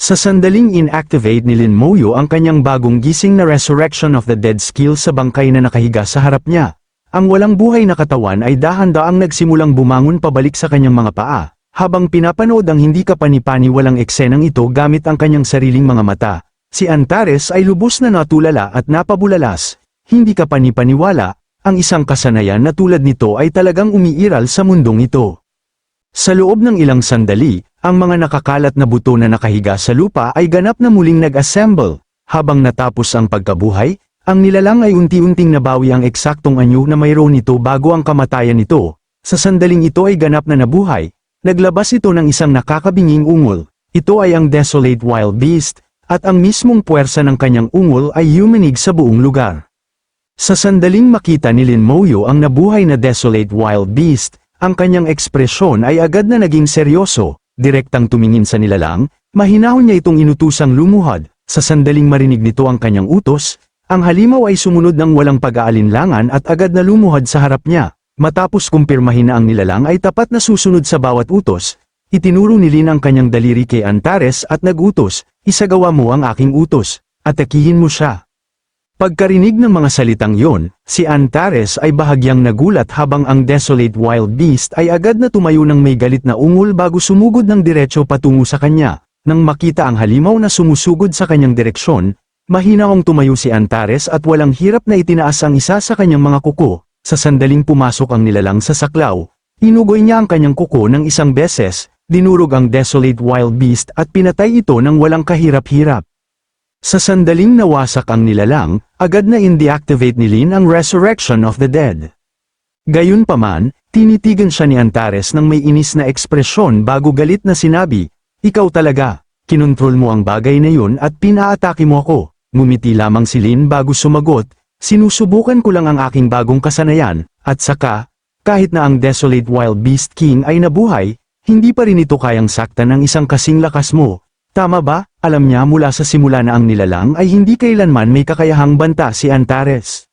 Sa sandaling inactivate ni Lin Moyo ang kanyang bagong gising na Resurrection of the Dead skill sa bangkay na nakahiga sa harap niya. Ang walang buhay na katawan ay dahan-daang nagsimulang bumangon pabalik sa kanyang mga paa, habang pinapanood ang hindi kapani-paniwalang eksenang ito gamit ang kanyang sariling mga mata. Si Antares ay lubos na natulala at napabulalas. Hindi kapani-paniwala, ang isang kasanayan na tulad nito ay talagang umiiral sa mundong ito. Sa loob ng ilang sandali, ang mga nakakalat na buto na nakahiga sa lupa ay ganap na muling nag-assemble. Habang natapos ang pagkabuhay, ang nilalang ay unti-unting nabawi ang eksaktong anyo na mayroon nito bago ang kamatayan nito. Sa sandaling ito ay ganap na nabuhay, naglabas ito ng isang nakakabinging ungol. Ito ay ang Desolate Wild Beast, at ang mismong puwersa ng kanyang ungol ay yumanig sa buong lugar. Sa sandaling makita ni Lin Moyo ang nabuhay na Desolate Wild Beast, ang kanyang ekspresyon ay agad na naging seryoso, direktang tumingin sa nilalang, mahinahon niya itong inutusang lumuhod. Sa sandaling marinig nito ang kanyang utos, ang halimaw ay sumunod ng walang pag-aalinlangan at agad na lumuhod sa harap niya. Matapos kumpirmahin na ang nilalang ay tapat na susunod sa bawat utos, itinuro ni Lin ang kanyang daliri kay Antares at nag-utos, "Isagawa mo ang aking utos, atakihin mo siya." Pagkarinig ng mga salitang yon, si Antares ay bahagyang nagulat habang ang Desolate Wild Beast ay agad na tumayo ng may galit na ungol bago sumugod ng diretso patungo sa kanya. Nang makita ang halimaw na sumusugod sa kanyang direksyon, mahinaong tumayo si Antares at walang hirap na itinaas ang isa sa kanyang mga kuko. Sa sandaling pumasok ang nilalang sa saklaw, inugoy niya ang kanyang kuko ng isang beses, dinurog ang Desolate Wild Beast at pinatay ito ng walang kahirap-hirap. Sa sandaling nawasak ang nilalang, agad na in-deactivate ni Lin ang Resurrection of the Dead. Gayunpaman, tinitigan siya ni Antares ng may inis na ekspresyon bago galit na sinabi, "Ikaw talaga, kinontrol mo ang bagay na yun at pinaatake mo ako." Ngumiti lamang si Lin bago sumagot, "Sinusubukan ko lang ang aking bagong kasanayan, at saka, kahit na ang Desolate Wild Beast King ay nabuhay, hindi pa rin ito kayang saktan ng isang kasing lakas mo. Tama ba?" Alam niya mula sa simula na ang nilalang ay hindi kailanman may kakayahang banta si Antares.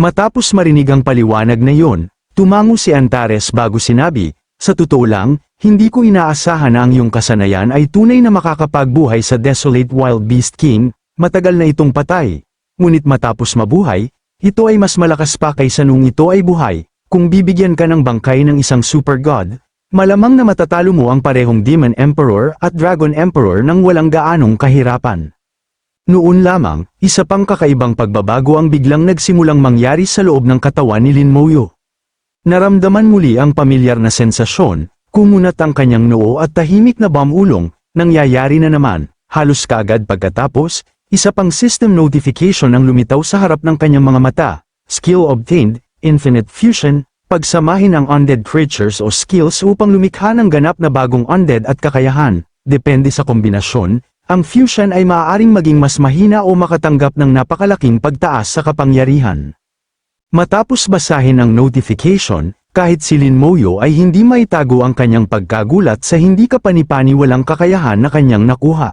Matapos marinig ang paliwanag na yon, tumango si Antares bago sinabi, "Sa totoo lang, hindi ko inaasahan na ang iyong kasanayan ay tunay na makakapagbuhay sa Desolate Wild Beast King, matagal na itong patay. Ngunit matapos mabuhay, ito ay mas malakas pa kaysa nung ito ay buhay. Kung bibigyan ka ng bangkay ng isang super god, malamang na matatalo mo ang parehong Demon Emperor at Dragon Emperor nang walang gaanong kahirapan." Noon lamang, isa pang kakaibang pagbabago ang biglang nagsimulang mangyari sa loob ng katawan ni Lin Moyo. Naramdaman muli ang pamilyar na sensasyon, kumunat ang kanyang noo at tahimik na bamulong, nangyayari na naman. Halos kaagad pagkatapos, isa pang system notification ang lumitaw sa harap ng kanyang mga mata. Skill obtained, Infinite Fusion, pagsamahin ang undead creatures o skills upang lumikha ng ganap na bagong undead at kakayahan. Depende sa kombinasyon, ang fusion ay maaaring maging mas mahina o makatanggap ng napakalaking pagtaas sa kapangyarihan. Matapos basahin ang notification, kahit si Lin Moyo ay hindi maitago ang kanyang pagkagulat sa hindi kapani-paniwalang kakayahan na kanyang nakuha.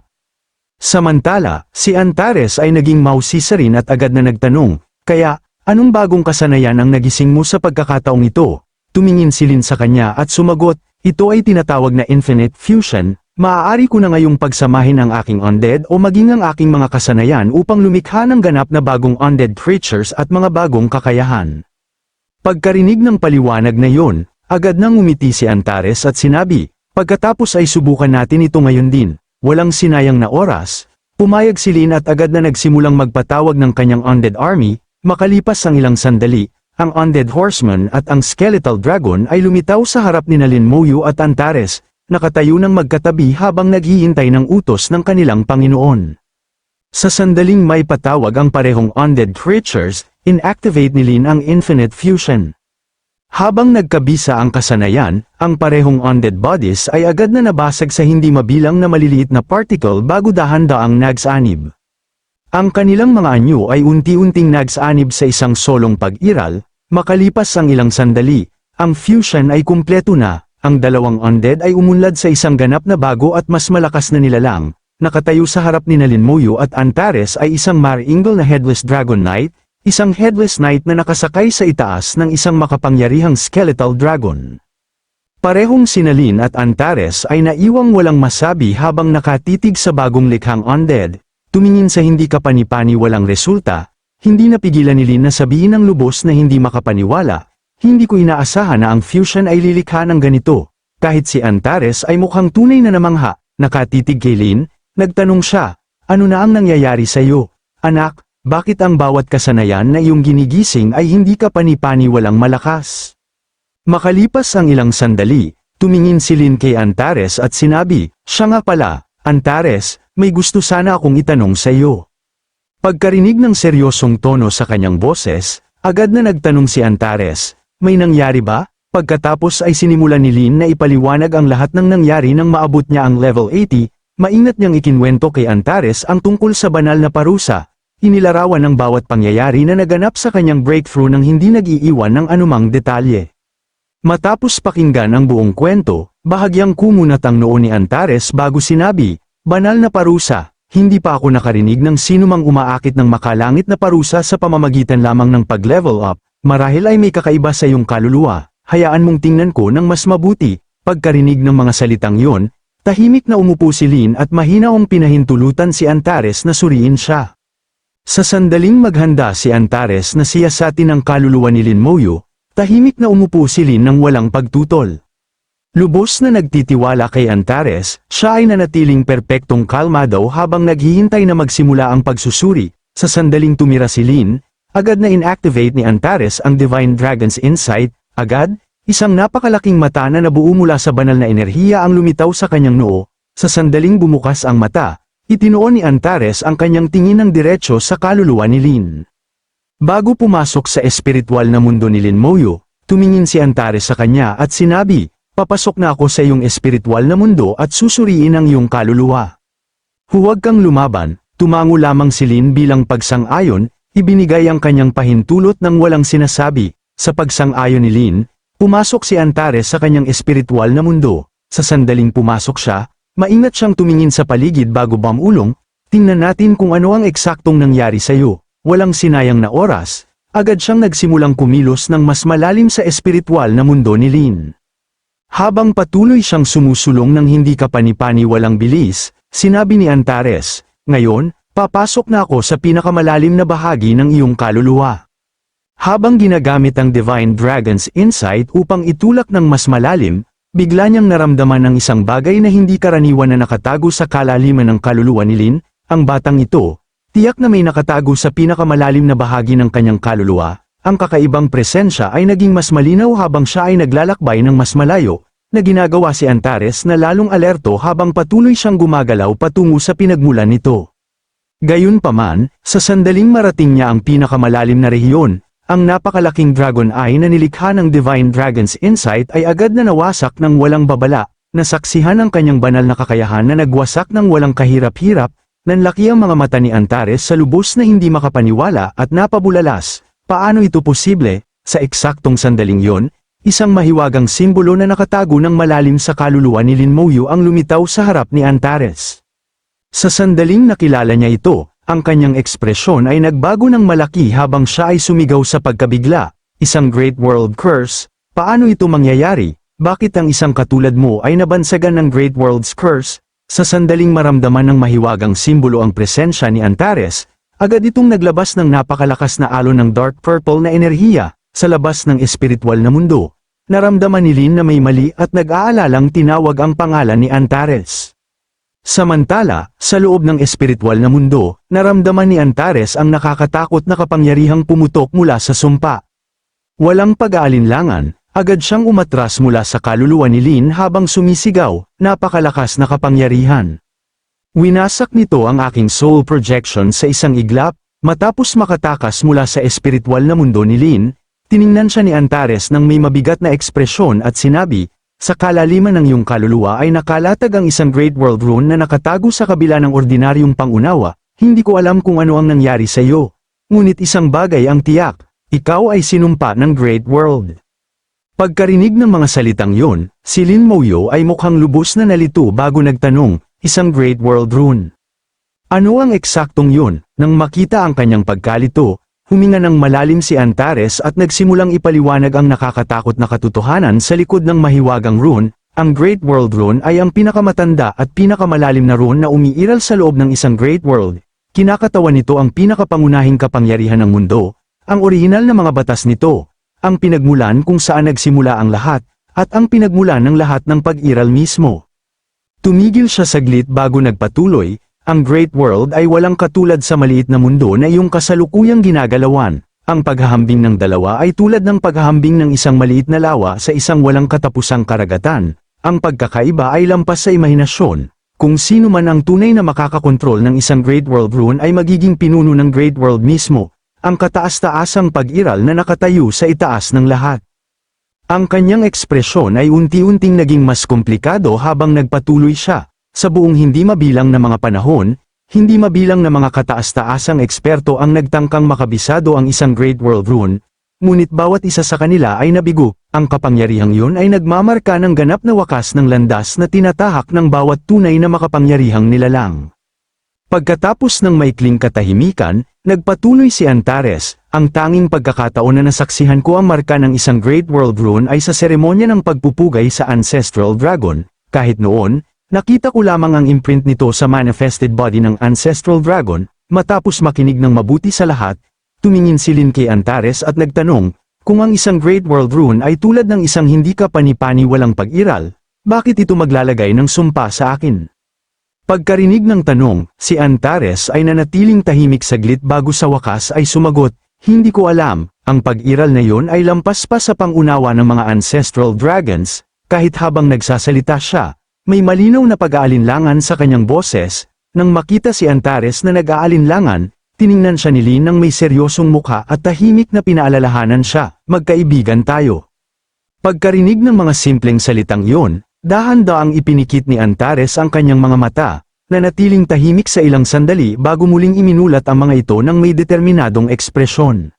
Samantala, si Antares ay naging mausisa rin at agad na nagtanong, "Kaya, anong bagong kasanayan ang nagising mo sa pagkakataong ito?" Tumingin si Lin sa kanya at sumagot, "Ito ay tinatawag na Infinite Fusion. Maaari ko na ngayong pagsamahin ang aking undead o maging ang aking mga kasanayan upang lumikha ng ganap na bagong undead creatures at mga bagong kakayahan." Pagkarinig ng paliwanag na yon, agad nang umiti si Antares at sinabi, "Pagkatapos ay subukan natin ito ngayon din." Walang sinayang na oras, pumayag si Lin at agad na nagsimulang magpatawag ng kanyang undead army. Makalipas ang ilang sandali, ang Undead Horseman at ang Skeletal Dragon ay lumitaw sa harap ni Lin Moyo at Antares, nakatayo ng magkatabi habang naghihintay ng utos ng kanilang Panginoon. Sa sandaling may patawag ang parehong undead creatures, inactivate ni Lin ang Infinite Fusion. Habang nagkabisa ang kasanayan, ang parehong undead bodies ay agad na nabasag sa hindi mabilang na maliliit na particle bago dahan-daang nagsanib. Ang kanilang mga anyo ay unti-unting nagsanib sa isang solong pag-iral. Makalipas ang ilang sandali, ang fusion ay kumpleto na. Ang dalawang undead ay umunlad sa isang ganap na bago at mas malakas na nilalang. Nakatayo sa harap ni Lin Moyo at Antares ay isang Maringal na Headless Dragon Knight, isang Headless Knight na nakasakay sa itaas ng isang makapangyarihang Skeletal Dragon. Parehong sina Lin at Antares ay naiwang walang masabi habang nakatitig sa bagong likhang undead. Tumingin sa hindi kapani-pani walang resulta, hindi napigilan ni Lin na sabihin ng lubos na hindi makapaniwala. Hindi ko inaasahan na ang fusion ay lilikha ng ganito. Kahit si Antares ay mukhang tunay na namangha, nakatitig kay Lin, nagtanong siya, ano na ang nangyayari sa iyo? Anak, bakit ang bawat kasanayan na iyong ginigising ay hindi kapani-pani walang malakas? Makalipas ang ilang sandali, tumingin si Lin kay Antares at sinabi, siya nga pala, Antares, may gusto sana akong itanong sa iyo. Pagkarinig ng seryosong tono sa kanyang boses, agad na nagtanong si Antares, may nangyari ba? Pagkatapos ay sinimulan ni Lin na ipaliwanag ang lahat ng nangyari nang maabot niya ang level 80, maingat niyang ikinwento kay Antares ang tungkol sa banal na parusa. Inilarawan ang bawat pangyayari na naganap sa kanyang breakthrough nang hindi nag-iiwan ng anumang detalye. Matapos pakinggan ang buong kwento, bahagyang kumunat ang noo ni Antares bago sinabi, banal na parusa, hindi pa ako nakarinig ng sinumang umaakit ng makalangit na parusa sa pamamagitan lamang ng pag-level up. Marahil ay may kakaiba sa iyong kaluluwa, hayaan mong tingnan ko ng mas mabuti. Pagkarinig ng mga salitang yon, tahimik na umupo si Lin at mahinaong pinahintulutan si Antares na suriin siya. Sa sandaling maghanda si Antares na siyasatin ang kaluluwa ni Lin Moyo, tahimik na umupo si Lin ng walang pagtutol. Lubos na nagtitiwala kay Antares, siya ay nanatiling perpektong kalmado habang naghihintay na magsimula ang pagsusuri. Sa sandaling tumira si Lin, agad na inactivate ni Antares ang Divine Dragon's Insight, agad, isang napakalaking mata na nabuo mula sa banal na enerhiya ang lumitaw sa kanyang noo. Sa sandaling bumukas ang mata, itinuon ni Antares ang kanyang tingin ng diretso sa kaluluwa ni Lin. Bago pumasok sa espiritual na mundo ni Lin Moyo, tumingin si Antares sa kanya at sinabi, papasok na ako sa iyong espiritual na mundo at susuriin ang iyong kaluluwa. Huwag kang lumaban, tumango lamang si Lin bilang pagsang-ayon. Ibinigay ang kanyang pahintulot ng walang sinasabi. Sa pagsang-ayon ni Lin, pumasok si Antares sa kanyang espiritual na mundo. Sa sandaling pumasok siya, maingat siyang tumingin sa paligid bago bumulong, tingnan natin kung ano ang eksaktong nangyari sa iyo. Walang sinayang na oras, agad siyang nagsimulang kumilos ng mas malalim sa espiritual na mundo ni Lin. Habang patuloy siyang sumusulong ng hindi kapani-pani walang bilis, sinabi ni Antares, ngayon, papasok na ako sa pinakamalalim na bahagi ng iyong kaluluwa. Habang ginagamit ang Divine Dragon's Insight upang itulak ng mas malalim, bigla niyang naramdaman ang isang bagay na hindi karaniwan na nakatago sa kalaliman ng kaluluwa ni Lin. Ang batang ito, tiyak na may nakatago sa pinakamalalim na bahagi ng kanyang kaluluwa. Ang kakaibang presensya ay naging mas malinaw habang siya ay naglalakbay ng mas malayo, na ginagawa si Antares na lalong alerto habang patuloy siyang gumagalaw patungo sa pinagmulan nito. Gayunpaman, sa sandaling marating niya ang pinakamalalim na rehiyon, ang napakalaking dragon eye na nilikha ng Divine Dragon's Insight ay agad na nawasak ng walang babala, nasaksihan ang kanyang banal na kakayahan na nagwasak ng walang kahirap-hirap, nanlaki ang mga mata ni Antares sa lubos na hindi makapaniwala at napabulalas. Paano ito posible? Sa eksaktong sandaling yon, isang mahiwagang simbolo na nakatago ng malalim sa kaluluwa ni Lin Moyo ang lumitaw sa harap ni Antares. Sa sandaling nakilala niya ito, ang kanyang ekspresyon ay nagbago ng malaki habang siya ay sumigaw sa pagkabigla, isang Great World Curse. Paano ito mangyayari? Bakit ang isang katulad mo ay nabansagan ng Great World's Curse? Sa sandaling maramdaman ng mahiwagang simbolo ang presensya ni Antares, agad itong naglabas ng napakalakas na alon ng dark purple na enerhiya. Sa labas ng espiritual na mundo, naramdaman ni Lin na may mali at nag-aalalang tinawag ang pangalan ni Antares. Samantala, sa loob ng espiritual na mundo, naramdaman ni Antares ang nakakatakot na kapangyarihang pumutok mula sa sumpa. Walang pag-aalinlangan, agad siyang umatras mula sa kaluluwa ni Lin habang sumisigaw, napakalakas na kapangyarihan. Winasak nito ang aking soul projection sa isang iglap. Matapos makatakas mula sa espiritual na mundo ni Lin, tiningnan siya ni Antares ng may mabigat na ekspresyon at sinabi, sa kalaliman ng iyong kaluluwa ay nakalatag ang isang Great World Rune na nakatago sa kabila ng ordinaryong pangunawa. Hindi ko alam kung ano ang nangyari sa iyo. Ngunit isang bagay ang tiyak, ikaw ay sinumpa ng Great World. Pagkarinig ng mga salitang yon, si Lin Moyo ay mukhang lubos na nalito bago nagtanong, isang Great World Rune. Ano ang eksaktong yun? Nang makita ang kanyang pagkalito, Huminga ng malalim si Antares at nagsimulang ipaliwanag ang nakakatakot na katotohanan sa likod ng mahiwagang rune. Ang Great World Rune ay ang pinakamatanda at pinakamalalim na rune na umiiral sa loob ng isang Great World. Kinakatawan nito ang pinakapangunahing kapangyarihan ng mundo, ang orihinal na mga batas nito, ang pinagmulan kung saan nagsimula ang lahat, at ang pinagmulan ng lahat ng pag-iral mismo. Tumigil siya saglit bago nagpatuloy. Ang Great World ay walang katulad sa maliit na mundo na iyong kasalukuyang ginagalawan. Ang paghahambing ng dalawa ay tulad ng paghahambing ng isang maliit na lawa sa isang walang katapusang karagatan. Ang pagkakaiba ay lampas sa imahinasyon. Kung sino man ang tunay na makakakontrol ng isang Great World Rune ay magiging pinuno ng Great World mismo, ang kataas-taasang pag-iral na nakatayo sa itaas ng lahat. Ang kanyang ekspresyon ay unti-unting naging mas komplikado habang nagpatuloy siya. Sa buong hindi mabilang na mga panahon, hindi mabilang na mga kataas-taasang eksperto ang nagtangkang makabisado ang isang Great World Rune, ngunit bawat isa sa kanila ay nabigo. Ang kapangyarihang yun ay nagmamarka ng ganap na wakas ng landas na tinatahak ng bawat tunay na makapangyarihang nilalang. Pagkatapos ng maikling katahimikan, nagpatuloy si Antares. Ang tanging pagkakataon na nasaksihan ko ang marka ng isang Great World Rune ay sa seremonya ng pagpupugay sa Ancestral Dragon. Kahit noon, nakita ko lamang ang imprint nito sa manifested body ng Ancestral Dragon. Matapos makinig ng mabuti sa lahat, tumingin si Lin kay Antares at nagtanong, kung ang isang Great World Rune ay tulad ng isang hindi ka pani-pani walang pag-iral, bakit ito maglalagay ng sumpa sa akin? Pagkarinig ng tanong, si Antares ay nanatiling tahimik saglit bago sa wakas ay sumagot, hindi ko alam. Ang pag-iral na yon ay lampas pa sa pangunawa ng mga Ancestral Dragons. Kahit habang nagsasalita siya, may malinaw na pag-aalinlangan sa kanyang boses. Nang makita si Antares na nag-aalinlangan, tiningnan siya ni Lin ng may seryosong mukha at tahimik na pinaalalahanan siya, magkaibigan tayo. Pagkarinig ng mga simpleng salitang yon, dahan-daang ipinikit ni Antares ang kanyang mga mata, nanatiling tahimik sa ilang sandali bago muling iminulat ang mga ito ng may determinadong ekspresyon.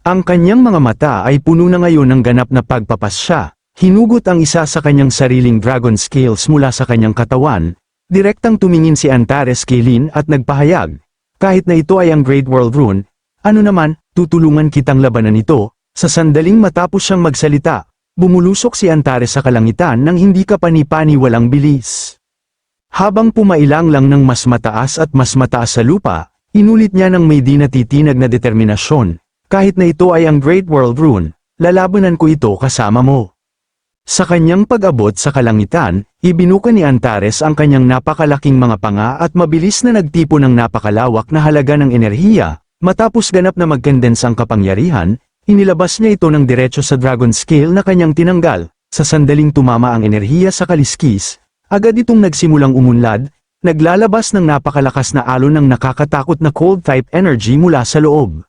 Ang kanyang mga mata ay puno na ngayon ng ganap na pagpapasya. Hinugot ang isa sa kanyang sariling dragon scales mula sa kanyang katawan. Direktang tumingin si Antares kay Lin at nagpahayag, kahit na ito ay ang Great World Rune, ano naman, tutulungan kitang labanan ito. Sa sandaling matapos siyang magsalita, bumulusok si Antares sa kalangitan nang hindi ka pani-pani walang bilis. Habang pumailang lang ng mas mataas at mas mataas sa lupa, inulit niya ng may di natitinag na determinasyon, kahit na ito ay ang Great World Rune, lalabanan ko ito kasama mo. Sa kanyang pag-abot sa kalangitan, ibinuka ni Antares ang kanyang napakalaking mga panga at mabilis na nagtipo ng napakalawak na halaga ng enerhiya. Matapos ganap na mag-condense ang kapangyarihan, inilabas niya ito ng diretso sa dragon scale na kanyang tinanggal. Sa sandaling tumama ang enerhiya sa kaliskis, agad itong nagsimulang umunlad, naglalabas ng napakalakas na alon ng nakakatakot na cold type energy mula sa loob.